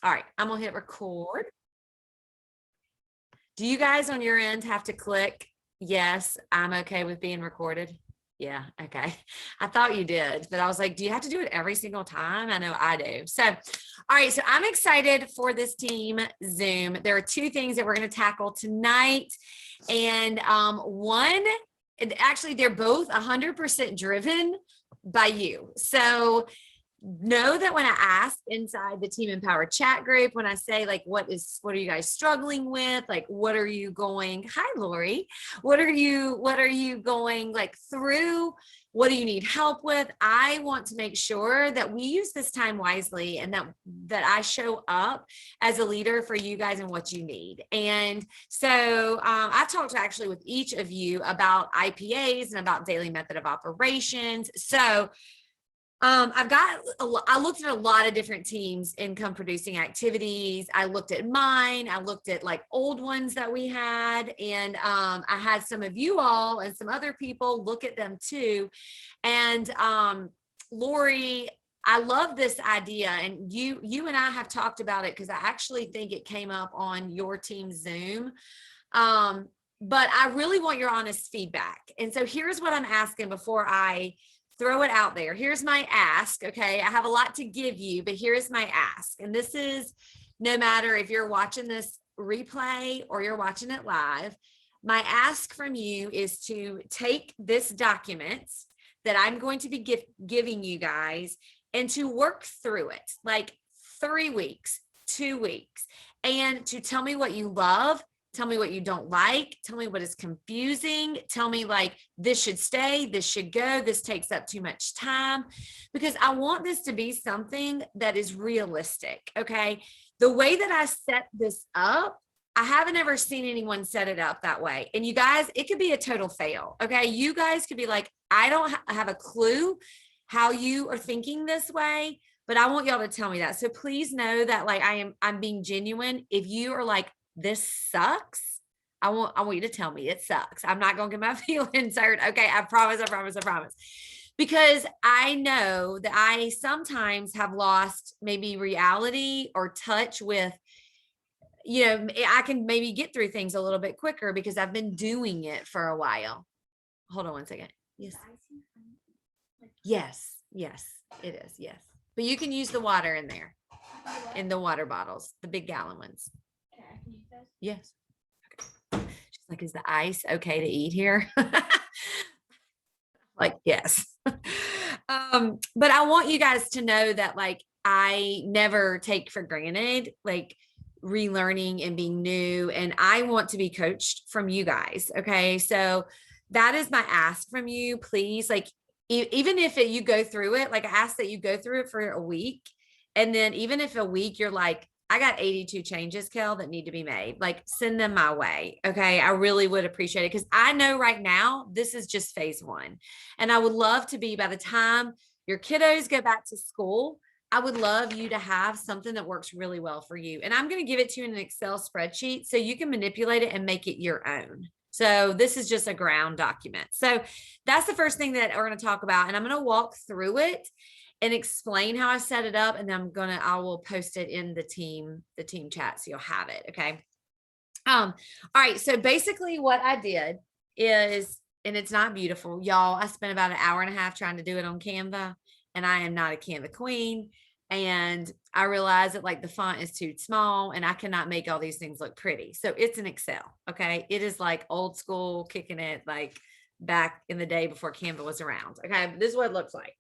All right, I'm gonna hit record. Do you guys on your end have to click, yes, I'm okay with being recorded? Yeah, okay. I thought you did, but I was like, do you have to do it every single time? I know I do. So, all right, so I'm excited for this team Zoom. There are two things that we're going to tackle tonight. And one, actually, they're both 100% driven by you. So know that when I ask inside the Team Empower chat group, when I say like, what are you guys struggling with? Like, what are you going, hi, Lori, what are you going like through? What do you need help with? I want to make sure that we use this time wisely and that I show up as a leader for you guys and what you need. And so I've talked actually with each of you about IPAs and about daily method of operations. So I looked at a lot of different teams' income producing activities. I looked at mine. I looked at like old ones that we had. And I had some of you all and some other people look at them too. And Lori, I love this idea. And you and I have talked about it because I actually think it came up on your team Zoom. But I really want your honest feedback. And so here's what I'm asking before I throw it out there. Here's my ask. Okay. I have a lot to give you, but here's my ask. And this is no matter if you're watching this replay or you're watching it live, my ask from you is to take this document that I'm going to be giving you guys and to work through it like 3 weeks, 2 weeks, and to tell me what you love. Tell me what you don't like. Tell me what is confusing. Tell me like this should stay, this should go, this takes up too much time, because I want this to be something that is realistic. Okay. The way that I set this up, I haven't ever seen anyone set it up that way. And you guys, it could be a total fail. Okay. You guys could be like, I don't have a clue how you are thinking this way, but I want y'all to tell me that. So please know that like I'm being genuine. If you are like, this sucks, I want you to tell me it sucks. I'm not going to get my feelings hurt. Okay. I promise. Because I know that I sometimes have lost maybe reality or touch with, I can maybe get through things a little bit quicker because I've been doing it for a while. Hold on one second. Yes. Yes, it is. Yes. But you can use the water in there, in the water bottles, the big gallon ones. Yes. Okay. She's like, is the ice okay to eat here? Like, yes. But I want you guys to know that like, I never take for granted, like relearning and being new. And I want to be coached from you guys. Okay. So that is my ask from you, please. Like, even if you go through it, like I ask that you go through it for a week. And then even if a week you're like, I got 82 changes, Kel, that need to be made. Like send them my way. Okay. I really would appreciate it because I know right now this is just phase 1. And I would love to be, by the time your kiddos go back to school, I would love you to have something that works really well for you. And I'm going to give it to you in an Excel spreadsheet so you can manipulate it and make it your own. So this is just a ground document. So that's the first thing that we're going to talk about. And I'm going to walk through it and explain how I set it up. And then I will post it in the team chat. So you'll have it. Okay. All right. So basically what I did is, and it's not beautiful, y'all, I spent about an hour and a half trying to do it on Canva, and I am not a Canva queen. And I realized that like the font is too small and I cannot make all these things look pretty. So it's an Excel. Okay. It is like old school, kicking it like back in the day before Canva was around. Okay. This is what it looks like.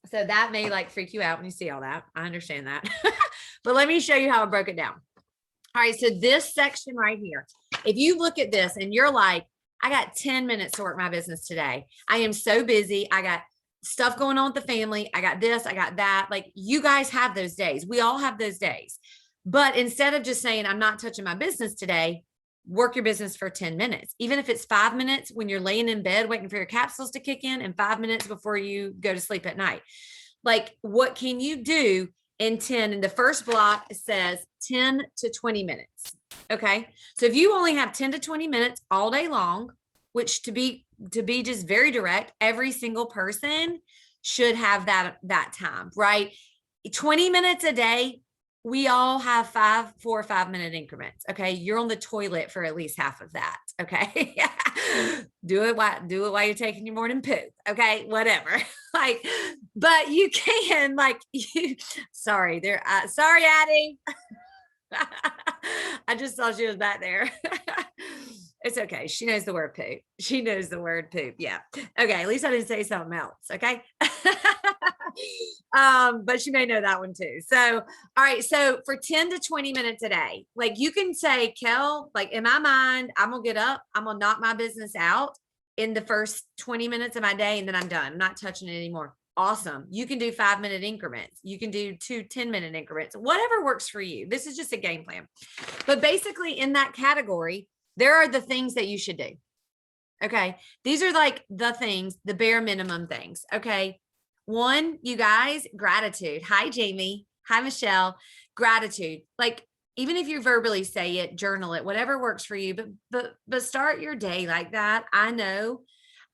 So that may like freak you out when you see all that. I understand that. But let me show you how I broke it down. All right. So this section right here, if you look at this and you're like, I got 10 minutes to work my business today. I am so busy. I got stuff going on with the family. I got this, I got that. Like you guys have those days. We all have those days. But instead of just saying, I'm not touching my business today, work your business for 10 minutes. Even if it's 5 minutes when you're laying in bed waiting for your capsules to kick in and 5 minutes before you go to sleep at night. Like what can you do in 10? And the first block says 10 to 20 minutes. Okay. So if you only have 10 to 20 minutes all day long, which to be just very direct, every single person should have that time, right? 20 minutes a day. We all have 4 or 5 minute increments. Okay. You're on the toilet for at least half of that. Okay. do it while you're taking your morning poop. Okay. Whatever. Like, but you can sorry, sorry, Addie. I just saw she was back there. It's okay. She knows the word poop. She knows the word poop. Yeah. Okay. At least I didn't say something else. Okay. But she may know that one too. So, all right. So for 10 to 20 minutes a day, like you can say, Kel, like in my mind, I'm going to get up, I'm going to knock my business out in the first 20 minutes of my day, and then I'm done. I'm not touching it anymore. Awesome. You can do 5-minute increments. You can do 2 10-minute increments, whatever works for you. This is just a game plan. But basically in that category, there are the things that you should do. Okay. These are like the things, the bare minimum things. Okay. One, you guys, gratitude. Hi, Jamie. Hi, Michelle. Gratitude. Like, even if you verbally say it, journal it, whatever works for you, but start your day like that. I know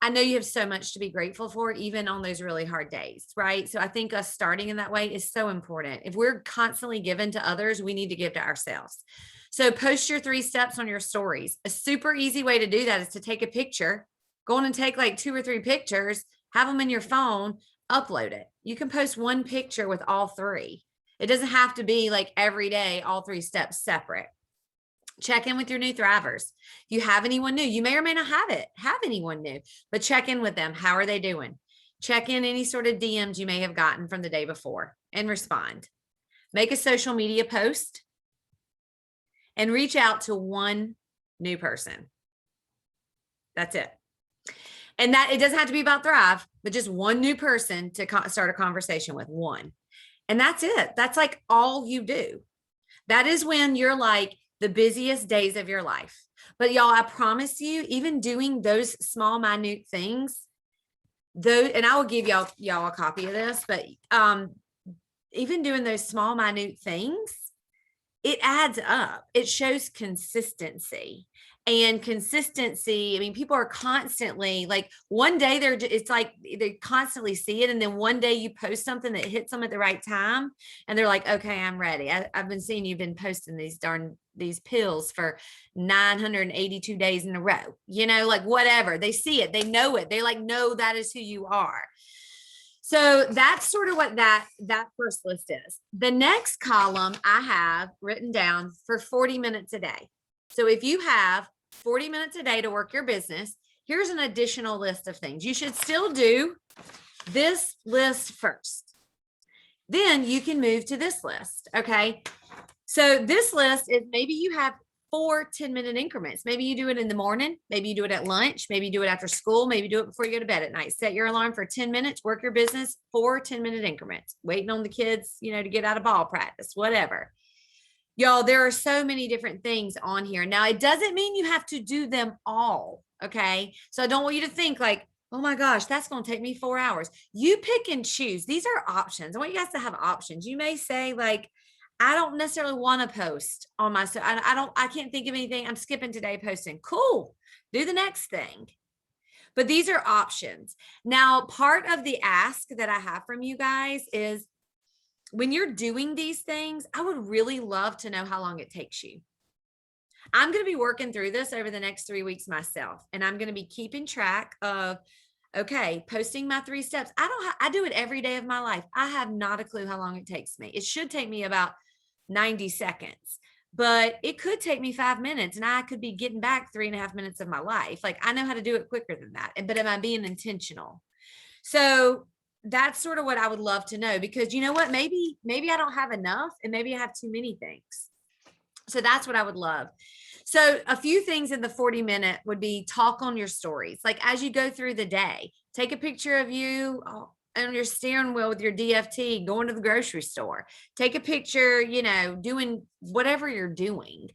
you have so much to be grateful for, even on those really hard days, right? So I think us starting in that way is so important. If we're constantly giving to others, we need to give to ourselves. So post your 3 steps on your stories. A super easy way to do that is to take a picture, go on and take like 2 or 3 pictures, have them in your phone, upload it. You can post one picture with all 3. It doesn't have to be like every day, all 3 steps separate. Check in with your new thrivers. If you have anyone new, you may or may not have anyone new, but check in with them. How are they doing? Check in any sort of DMs you may have gotten from the day before and respond. Make a social media post and reach out to one new person. That's it. And that it doesn't have to be about Thrive, but just one new person to start a conversation with, one. And that's it. That's like all you do. That is when you're like the busiest days of your life. But y'all, I promise you, even doing those small, minute things, those, and I will give y'all a copy of this, but even doing those small, minute things, it adds up. It shows consistency. And consistency, I mean, people are constantly like, one day it's like they constantly see it. And then one day you post something that hits them at the right time. And they're like, okay, I'm ready. I've been seeing you've been posting these pills for 982 days in a row, like whatever. They see it, they know it. They like, know that is who you are. So that's sort of what that first list is. The next column I have written down for 40 minutes a day. So if you have 40 minutes a day to work your business, here's an additional list of things. You should still do this list first. Then you can move to this list. Okay. So this list is, maybe you have 4 10-minute increments. Maybe you do it in the morning. Maybe you do it at lunch. Maybe you do it after school. Maybe do it before you go to bed at night. Set your alarm for 10 minutes, work your business, 4 10-minute increments, waiting on the kids, to get out of ball practice, whatever. Y'all, there are so many different things on here. Now, it doesn't mean you have to do them all. Okay. So I don't want you to think like, oh my gosh, that's going to take me 4 hours. You pick and choose. These are options. I want you guys to have options. You may say like, I don't necessarily want to post on myself. I can't think of anything. I'm skipping today posting. Cool. Do the next thing. But these are options. Now, part of the ask that I have from you guys is, when you're doing these things, I would really love to know how long it takes you. I'm going to be working through this over the next 3 weeks myself, and I'm going to be keeping track of, okay, posting my 3 steps. I do it every day of my life. I have not a clue how long it takes me. It should take me about 90 seconds, but it could take me 5 minutes, and I could be getting back 3.5 minutes of my life. Like, I know how to do it quicker than that, but am I being intentional? So that's sort of what I would love to know, because you know what, maybe I don't have enough, and maybe I have too many things. So that's what I would love. So a few things in the 40-minute would be, talk on your stories. Like, as you go through the day, take a picture of you on your steering wheel with your DFT, going to the grocery store, take a picture, doing whatever you're doing,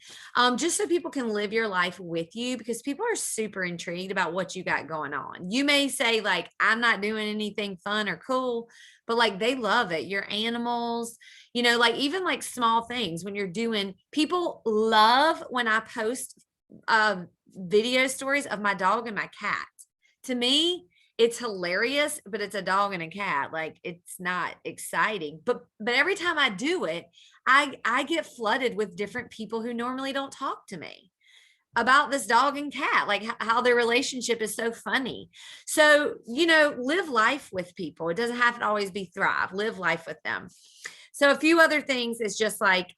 just so people can live your life with you, because people are super intrigued about what you got going on. You may say like, I'm not doing anything fun or cool, but like, they love it. Your animals, like even like small things when you're doing, people love when I post video stories of my dog and my cat. To me, it's hilarious, but it's a dog and a cat. Like it's not exciting. But every time I do it, I get flooded with different people who normally don't talk to me about this dog and cat, like how their relationship is so funny. So, live life with people. It doesn't have to always be thrive, live life with them. So a few other things is just like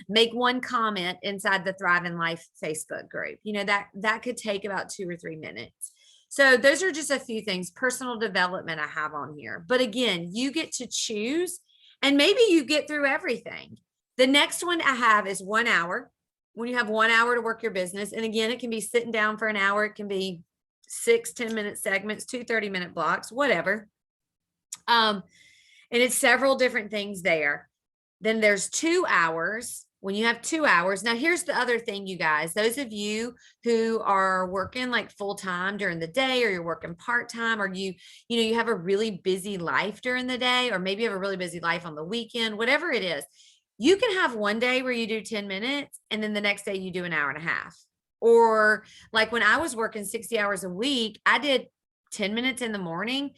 make one comment inside the Thrive in Life Facebook group. That could take about 2 or 3 minutes. So those are just a few things, personal development I have on here. But again, you get to choose, and maybe you get through everything. The next one I have is 1 hour. When you have 1 hour to work your business. And again, it can be sitting down for an hour. It can be 6 10-minute segments, 2 30-minute blocks, whatever. And it's several different things there. Then there's 2 hours. When you have 2 hours, now here's the other thing, you guys, those of you who are working like full time during the day, or you're working part-time, or you have a really busy life during the day, or maybe you have a really busy life on the weekend, whatever it is, you can have one day where you do 10 minutes and then the next day you do an hour and a half. Or like when I was working 60 hours a week, I did 10 minutes in the morning,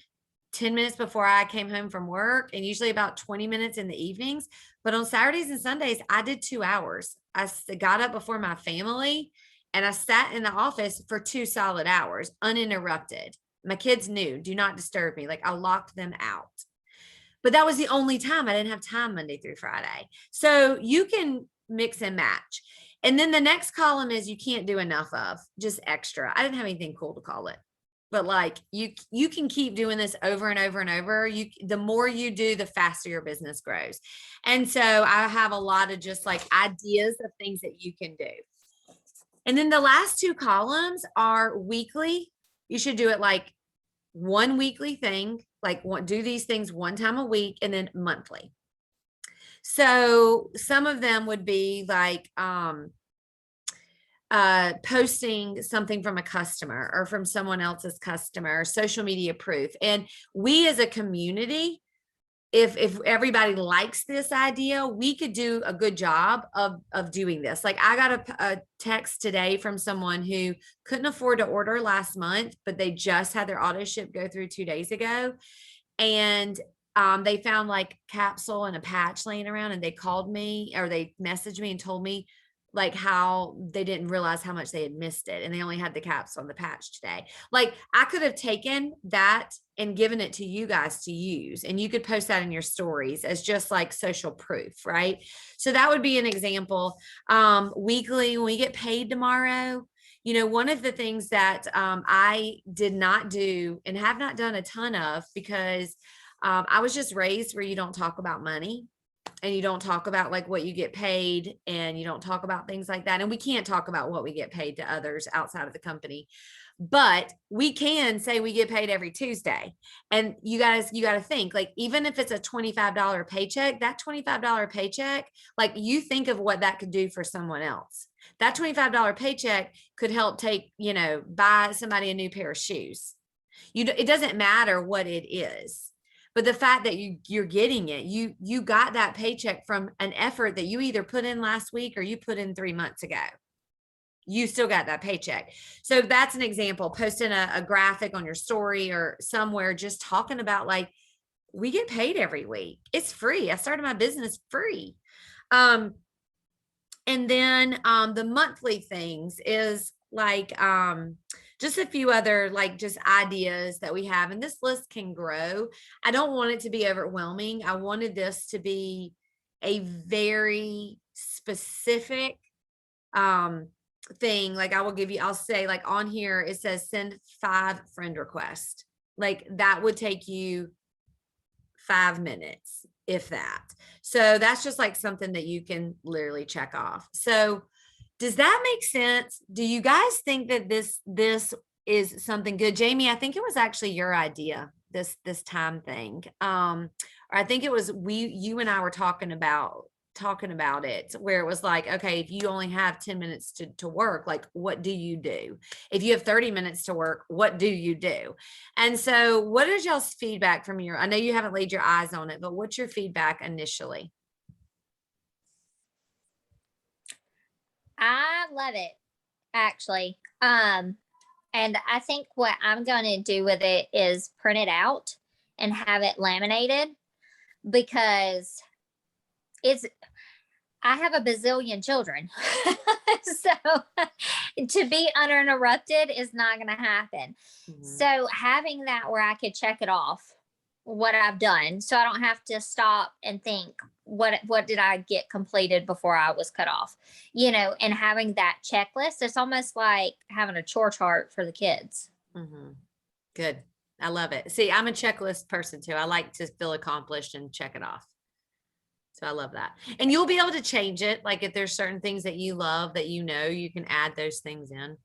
10 minutes before I came home from work, and usually about 20 minutes in the evenings. But on Saturdays and Sundays, I did 2 hours. I got up before my family and I sat in the office for 2 solid hours, uninterrupted. My kids knew, do not disturb me. Like I locked them out. But that was the only time. I didn't have time Monday through Friday. So you can mix and match. And then the next column is you can't do enough of, just extra. I didn't have anything cool to call it. But like you can keep doing this over and over and over. The more you do, the faster your business grows. And so I have a lot of just like ideas of things that you can do. And then the last two columns are weekly. You should do it like one weekly thing, like do these things one time a week, and then monthly. So some of them would be like posting something from a customer or from someone else's customer, social media proof. And we as a community, if everybody likes this idea, we could do a good job of doing this. Like I got a text today from someone who couldn't afford to order last month, but they just had their auto ship go through 2 days ago. And they found like capsule and a patch laying around, and they called me, or they messaged me and told me like how they didn't realize how much they had missed it, and they only had the capsule and the patch today. Like I could have taken that and given it to you guys to use, and you could post that in your stories as just like social proof, right? So that would be an example. Weekly, when we get paid tomorrow, one of the things that I did not do and have not done a ton of, because I was just raised where you don't talk about money, and you don't talk about like what you get paid, and you don't talk about things like that. And we can't talk about what we get paid to others outside of the company, but we can say we get paid every Tuesday. And you got to think, like, even if it's a $25 paycheck, that $25 paycheck, like you think of what that could do for someone else. That $25 paycheck could help buy somebody a new pair of shoes. It doesn't matter what it is. But the fact that you're getting it, you got that paycheck from an effort that you either put in last week or you put in 3 months ago. You still got that paycheck. So that's an example. Posting a graphic on your story or somewhere, just talking about like, we get paid every week. It's free. I started my business free. And then the monthly things is like just a few other like just ideas that we have, and this list can grow. I don't want it to be overwhelming. I wanted this to be a very specific thing. Like I'll say like on here it says send 5 friend requests. Like that would take you 5 minutes, if that. So that's just like something that you can literally check off. So does that make sense? Do you guys think that this is something good? Jamie, I think it was actually your idea, this time thing. Or I think it was you and I were talking about it, where it was like, okay, if you only have 10 minutes to work, like what do you do? If you have 30 minutes to work, what do you do? And so what is y'all's feedback from I know you haven't laid your eyes on it, but what's your feedback initially? I love it, actually. And I think what I'm going to do with it is print it out and have it laminated, because it's, I have a bazillion children. So to be uninterrupted is not going to happen. So having that where I could check it off what I've done, so I don't have to stop and think what did I get completed before I was cut off, and having that checklist, it's almost like having a chore chart for the kids. Good. I love it. See, I'm a checklist person too. I like to feel accomplished and check it off. So I love that. And you'll be able to change it. Like if there's certain things that you love that you can add those things in.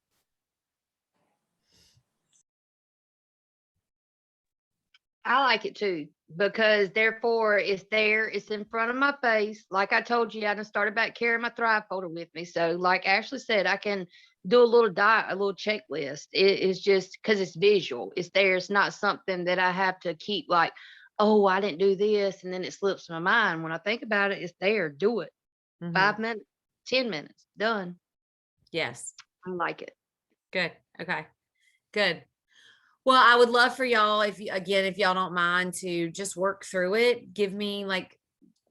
I like it too, because therefore it's there, it's in front of my face. Like I told you, I done started back carrying my Thrive folder with me. So like Ashley said, I can do a little a little checklist. It is just because it's visual. It's there. It's not something that I have to keep like, oh, I didn't do this, and then it slips my mind. When I think about it, it's there. Do it. 5 minutes, 10 minutes, done. Yes. I like it. Good. Okay. Good. Well, I would love for y'all, if y'all don't mind, to just work through it. Give me like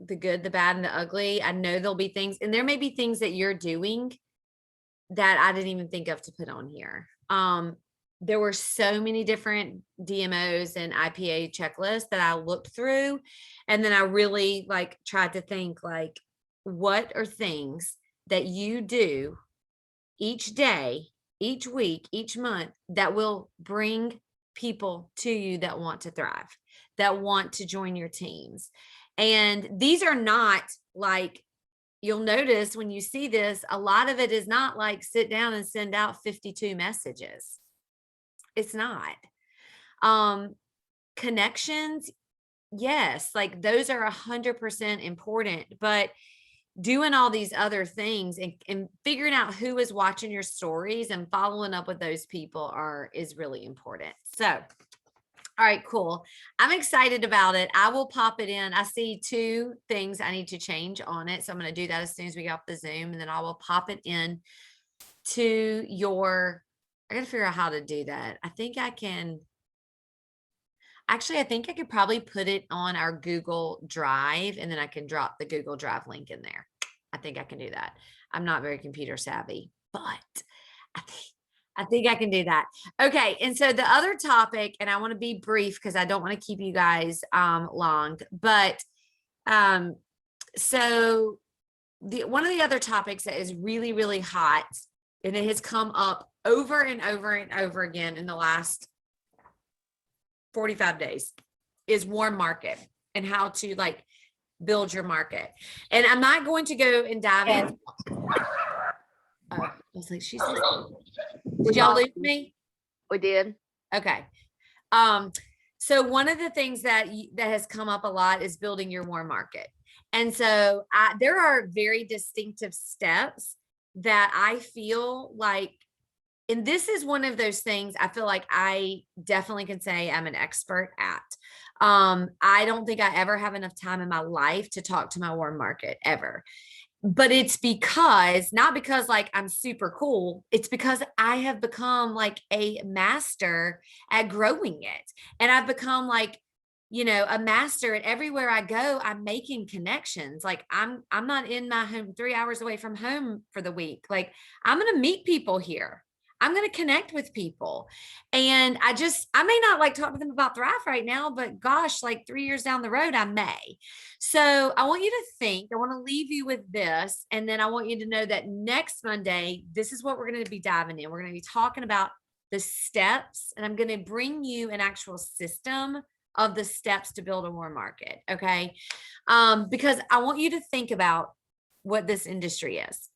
the good, the bad, and the ugly. I know there'll be things, and there may be things that you're doing that I didn't even think of to put on here. There were so many different DMOs and IPA checklists that I looked through. And then I really like tried to think like, what are things that you do each day, each week, each month that will bring people to you that want to thrive, that want to join your teams. And these are not like, you'll notice when you see this, a lot of it is not like sit down and send out 52 messages. It's not. Connections, yes, like those are 100% important, but doing all these other things and figuring out who is watching your stories and following up with those people is really important. So, all right, cool. I'm excited about it. I will pop it in. I see 2 things I need to change on it. So I'm going to do that as soon as we get off the Zoom, and then I will pop it in to your, I got to figure out how to do that. I think I can. Actually, I think I could probably put it on our Google Drive, and then I can drop the Google Drive link in there. I think I can do that. I'm not very computer savvy, but I think I can do that. Okay. And so the other topic, and I want to be brief because I don't want to keep you guys long, but so one of the other topics that is really, really hot, and it has come up over and over and over again in the last 45 days, is warm market and how to like build your market. And I'm not going to go and dive in. I was like, did y'all lose me? We did. Okay. So one of the things that has come up a lot is building your warm market. And so there are very distinctive steps that I feel like, and this is one of those things I feel like I definitely can say I'm an expert at. I don't think I ever have enough time in my life to talk to my warm market ever. But it's not because like I'm super cool. It's because I have become like a master at growing it. And I've become like, a master at everywhere I go. I'm making connections. Like I'm not in my home 3 hours away from home for the week. Like I'm going to meet people here. I'm going to connect with people. And I may not like talk to them about Thrive right now, but gosh, like 3 years down the road, I may. So I want you to think, I want to leave you with this. And then I want you to know that next Monday, this is what we're going to be diving in. We're going to be talking about the steps, and I'm going to bring you an actual system of the steps to build a warm market. Okay. Because I want you to think about what this industry is.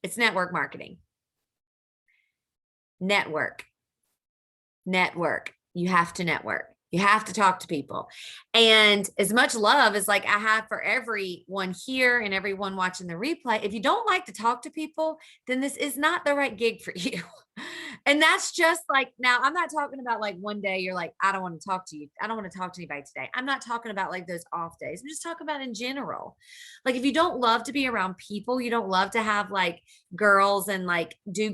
It's network marketing. Network. You have to network. You have to talk to people. And as much love as like I have for everyone here and everyone watching the replay, if you don't like to talk to people, then this is not the right gig for you. And that's just like, now I'm not talking about like one day you're like, I don't want to talk to you. I don't want to talk to anybody today. I'm not talking about like those off days. I'm just talking about in general. Like if you don't love to be around people, you don't love to have like girls and like do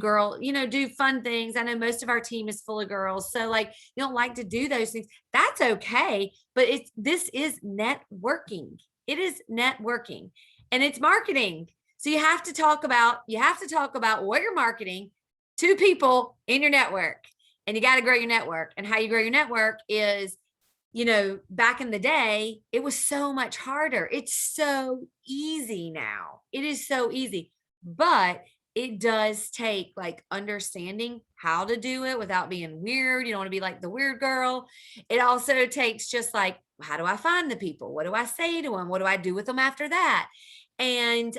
fun things. I know most of our team is full of girls. So like you don't like to do those things. That's okay. But this is networking. It is networking and it's marketing. So you have to talk about what you're marketing to people in your network, and you got to grow your network. And how you grow your network is, back in the day, it was so much harder. It's so easy now. It is so easy, but it does take like understanding how to do it without being weird. You don't want to be like the weird girl. It also takes just like, how do I find the people? What do I say to them? What do I do with them after that? And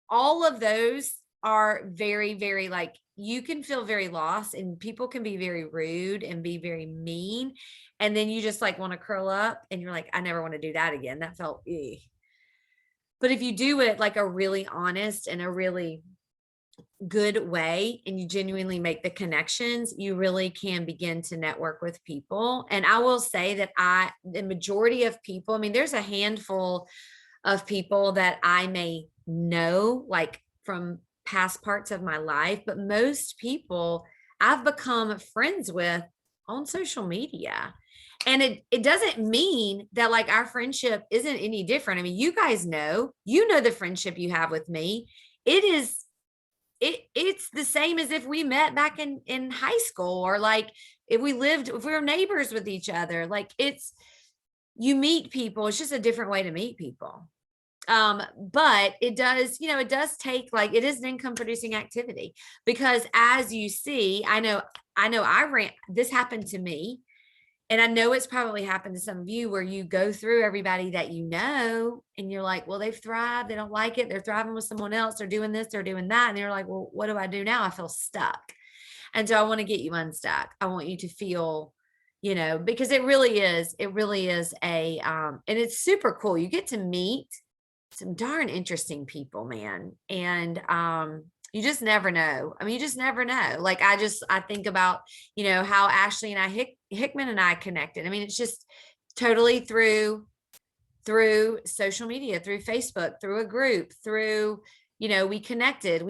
all of those are very, very like, you can feel very lost and people can be very rude and be very mean. And then you just like want to curl up and you're like, I never want to do that again. That felt, eh. But if you do it like a really honest and a really good way and you genuinely make the connections, you really can begin to network with people. And I will say that the majority of people, I mean, there's a handful of people that I may know like from past parts of my life, but most people I've become friends with on social media. And it doesn't mean that like our friendship isn't any different. I mean, you guys know, the friendship you have with me. It's the same as if we met back in high school, or like if we were neighbors with each other. Like you meet people, it's just a different way to meet people. But it does take like, it is an income producing activity, because as you see, I know this happened to me. And I know it's probably happened to some of you, where you go through everybody that and you're like, well, they've thrived. They don't like it. They're thriving with someone else. They're doing this, they're doing that. And you're like, well, what do I do now? I feel stuck. And so I want to get you unstuck. I want you to feel, because it really is and it's super cool. You get to meet some darn interesting people, man. And, you just never know. I mean, you just never know. Like, I think about, how Ashley and Hickman and I connected. I mean, it's just totally through social media, through Facebook, through a group, through, we connected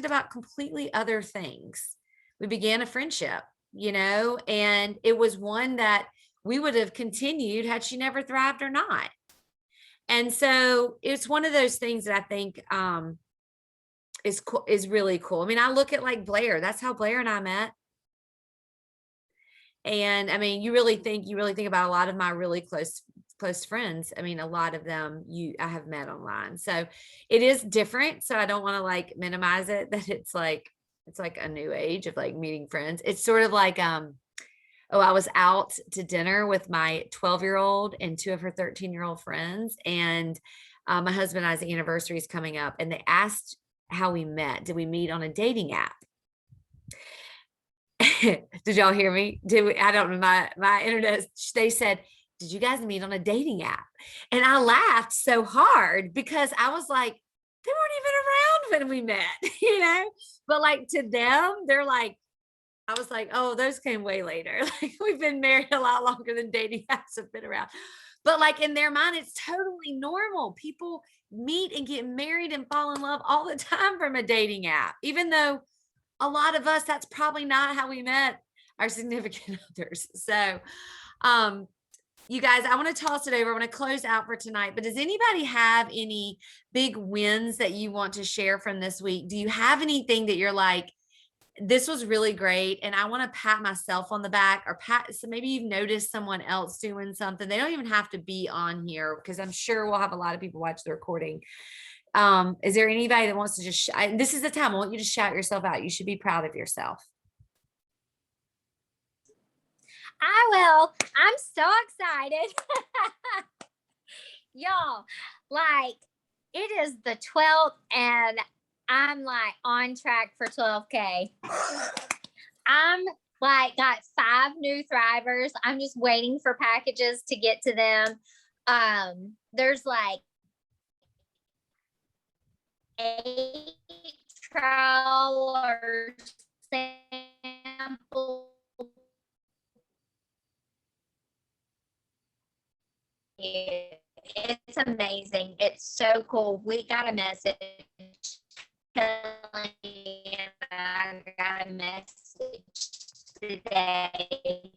about completely other things. We began a friendship, and it was one that we would have continued had she never thrived or not. And so it's one of those things that I think, is really cool. I mean, I look at like Blair, that's how Blair and I met. And I mean, you really think about a lot of my really close friends. I mean, a lot of them I have met online. So it is different. So I don't want to like minimize it, that it's like a new age of like meeting friends. It's sort of like, I was out to dinner with my 12-year-old and two of her 13-year-old friends. And my husband and I's anniversary is coming up, and they asked how we met. Did we meet on a dating app? Did y'all hear me? I don't know, my internet, they said, did you guys meet on a dating app? And I laughed so hard, because I was like, they weren't even around when we met, but like to them, they're like, I was like, oh, those came way later. Like, we've been married a lot longer than dating apps have been around. But like in their mind, it's totally normal. People meet and get married and fall in love all the time from a dating app, even though a lot of us, that's probably not how we met our significant others. So, you guys, I want to toss it over. I want to close out for tonight, but does anybody have any big wins that you want to share from this week? Do you have anything that you're like, this was really great, and I want to pat myself on the back, or so maybe you've noticed someone else doing something. They don't even have to be on here, because I'm sure we'll have a lot of people watch the recording. Is there anybody that wants to just, this is the time I want you to shout yourself out. You should be proud of yourself. I will. I'm so excited. Y'all, like, it is the 12th and I'm like on track for 12K. I'm like got 5 new Thrivers. I'm just waiting for packages to get to them. There's like 8 travelers it's amazing. It's so cool. We got a message. Kelly and I got a message today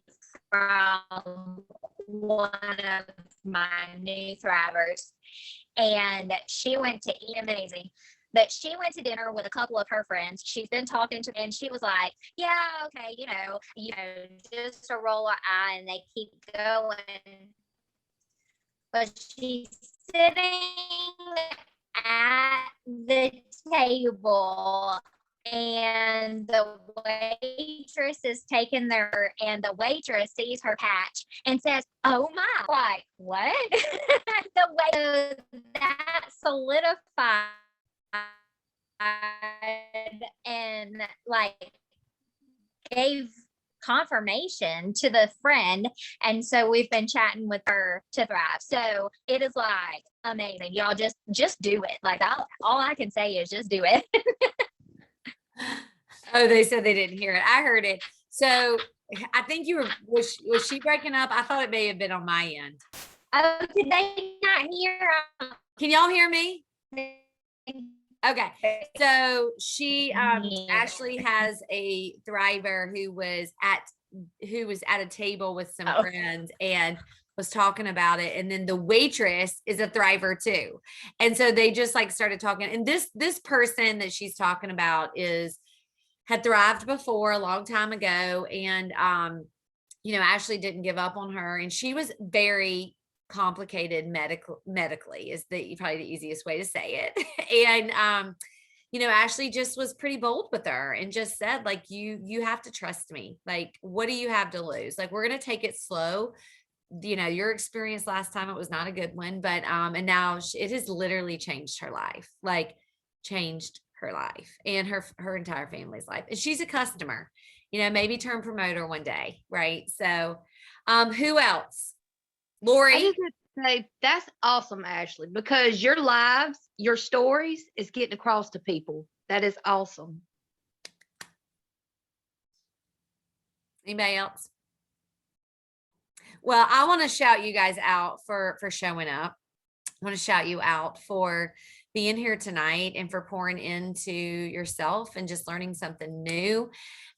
from one of my new thrivers, and she went to eat amazing. But she went to dinner with a couple of her friends. She's been talking to, and she was like, "Yeah, okay, just a roll of eye," and they keep going. But she's sitting at the table, and the waitress is taking and the waitress sees her patch and says, "Oh my," like, what? The way that solidified and like gave confirmation to the friend. And so we've been chatting with her to thrive. So it is like amazing. Y'all just do it. Like all I can say is just do it. Oh, they said they didn't hear it. I heard it. So I think was she breaking up? I thought it may have been on my end. Oh, did they not hear? Can y'all hear me? Okay. So she Ashley has a thriver who was at a table with some friends and was talking about it. And then the waitress is a thriver too. And so they just like started talking. And this person that she's talking about had thrived before a long time ago. And Ashley didn't give up on her, and she was very complicated medically is probably the easiest way to say it. And Ashley just was pretty bold with her and just said, like, you have to trust me. Like, what do you have to lose? Like, we're going to take it slow. Your experience last time, it was not a good one, but and now it has literally changed her life, like changed her life and her entire family's life. And she's a customer, maybe turn promoter one day. Right. So who else? Lori. I just want to say that's awesome, Ashley, because your lives, your stories is getting across to people. That is awesome. Anybody else? Well, I want to shout you guys out for showing up. I want to shout you out for being here tonight and for pouring into yourself and just learning something new.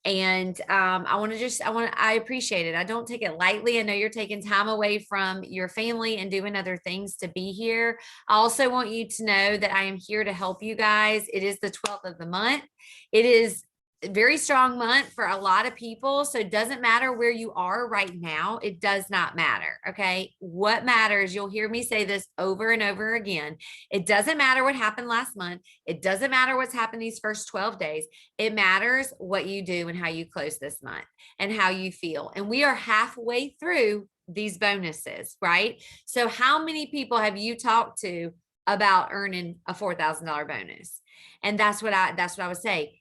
And I appreciate it. I don't take it lightly. I know you're taking time away from your family and doing other things to be here. I also want you to know that I am here to help you guys. It is the 12th of the month. It is a very strong month for a lot of people. So it doesn't matter where you are right now. It does not matter. Okay. What matters, you'll hear me say this over and over again. It doesn't matter what happened last month. It doesn't matter what's happened these first 12 days. It matters what you do and how you close this month and how you feel. And we are halfway through these bonuses, right? So how many people have you talked to about earning a $4,000 bonus? And that's what I would say.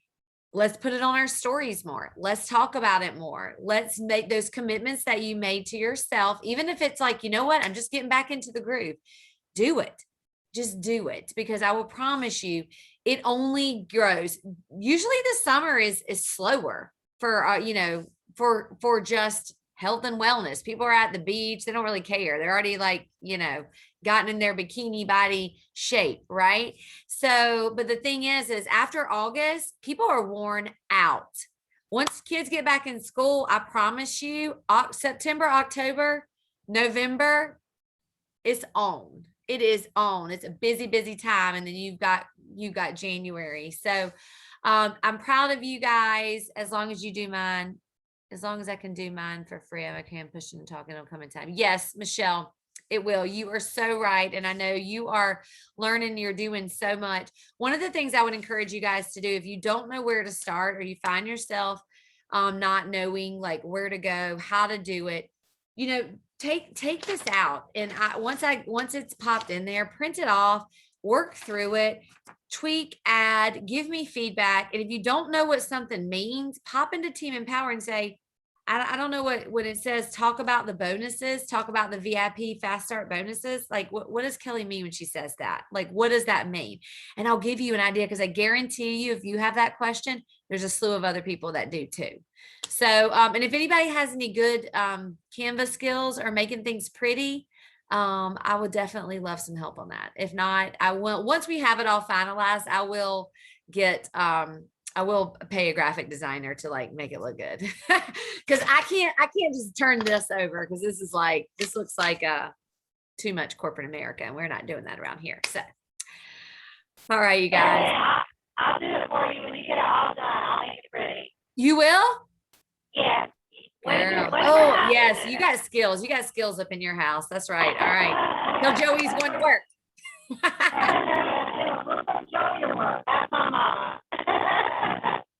Let's put it on our stories more. Let's talk about it more. Let's make those commitments that you made to yourself. Even if it's like, you know what, I'm just getting back into the groove. Do it. Just do it, because I will promise you, it only grows. Usually the summer is slower for, for just health and wellness. People are at the beach. They don't really care. They're already like, gotten in their bikini body shape. Right. So, but the thing is after August, people are worn out. Once kids get back in school, I promise you, September, October, November, it's on. It is on. It's a busy, busy time. And then you've got January. So I'm proud of you guys. As long as you do mine, as long as I can do mine for free, I can push and talk and it'll come in time. Yes, Michelle, it will. You are so right. And I know you are learning, you're doing so much. One of the things I would encourage you guys to do, if you don't know where to start or you find yourself not knowing like where to go, how to do it, take this out. And once it's popped in there, print it off, work through it, tweak, add, give me feedback. And if you don't know what something means, pop into Team Empower and say, I don't know what it says. Talk about the bonuses, talk about the VIP fast start bonuses. Like what does Kelly mean when she says that? Like, what does that mean? And I'll give you an idea, because I guarantee you, if you have that question, there's a slew of other people that do too. So, and if anybody has any good Canva skills or making things pretty, I would definitely love some help on that. If not, I will, once we have it all finalized, I will get, I will pay a graphic designer to like make it look good. Cause I can't just turn this over. Cause this is like, this looks like, too much corporate America, and we're not doing that around here. So, all right, you guys. I'll do it for you when you get it all done. I'll make it ready. You will? Yeah. Girl. Oh, yes. You got skills. You got skills up in your house. That's right. All right. Tell Joey's going to work. That's my mama.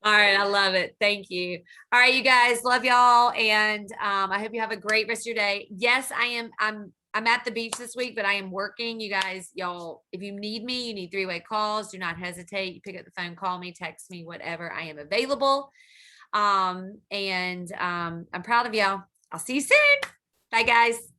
All right. I love it. Thank you. All right, you guys. Love y'all. And I hope you have a great rest of your day. Yes, I'm at the beach this week, but I am working. You guys, y'all, if you need me, you need 3-way calls. Do not hesitate. You pick up the phone, call me, text me, whatever. I am available. I'm proud of y'all. I'll see you soon. Bye, guys.